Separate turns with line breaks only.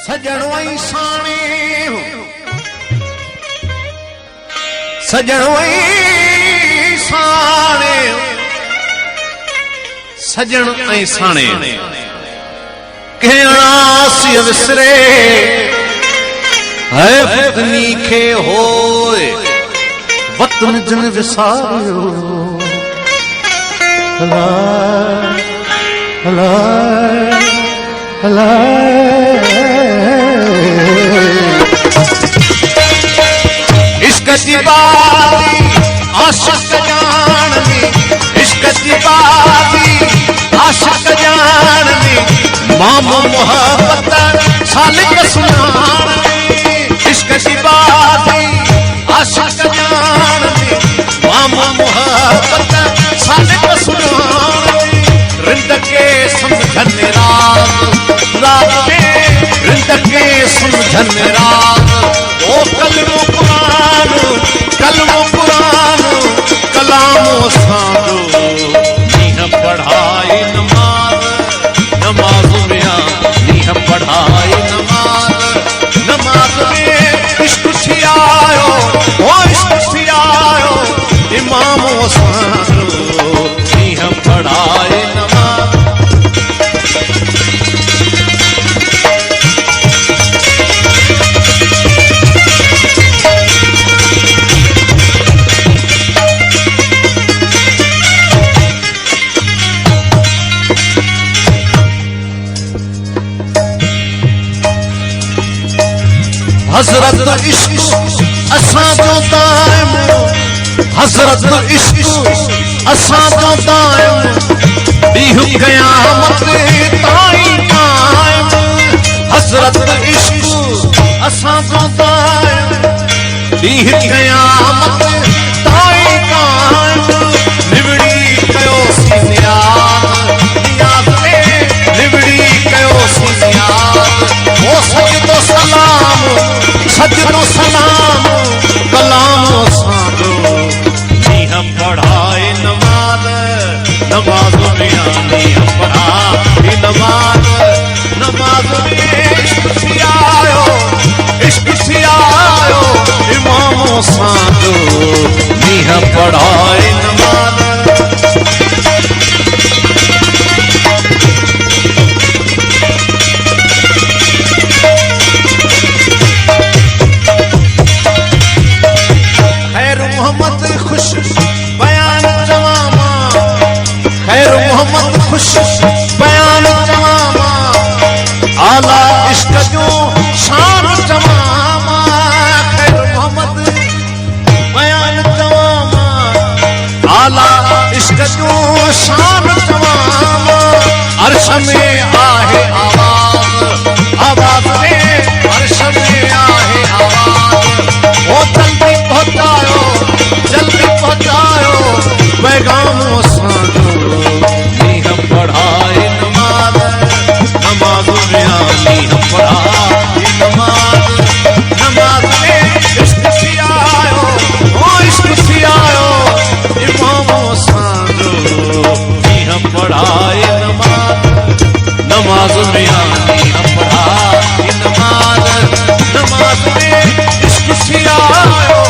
सजणोई साणे सजणोई साणे सजण ऐं साणे कहणासी विसरे है फतनी खे होए वतन जन विसारियो अलाए अलाए अलाए इश्क की बाती आशिक जाननी इश्क की बाती आशिक जाननी मामो मोहब्बत सालिक सुनानी इश्क की बाती आशिक जाननी मामो मोहब्बत सालिक सुनानी रिंद के समझन रात में रिंद के समझन रात ओ कलमो कुरान कलामो साधो नीह पढ़ाई नमाज नमाज में नीह पढ़ाई नमाज में इश्क थी आयो ओ इश्क थी आयो इमामो साधो नीह पढ़ाई नमाज हजरत इश्क असां जो दाइम हजरत इश्क असां जो दाइम ॾींहुं क़यामत ताईं काइम हजरत इश्क असां जो दाइम ॾींहुं क़यामत ताईं काइम निवड़ी कयोसीं नियाज़ निवड़ी कयोसीं नियाज़ ओ सजदो सलाम कलामो साधो नीह पढ़ाई नमाज नमाज में नीह पढ़ाई नमाज में इश्क थी आयो इमामो साधो नीह पढ़ाई नमाज खुश बयान तमामा आला इश्क जो शान तमामा खैर मोहम्मद बयान तमामा आला इश्क जो शान तमामा अर्श में आहे आवाज में अर्श में आहे आवाज ओ जल्दी पहुंचायो पैगामो साधो पढ़ाई नमाज नमाज में नीह पढ़ाई नमाज में इश्क थी आयो ओ इश्क थी आयो इमामो साधो नीह पढ़ाई नमाज में नीह पढ़ाई नमाज में इश्क थी आयो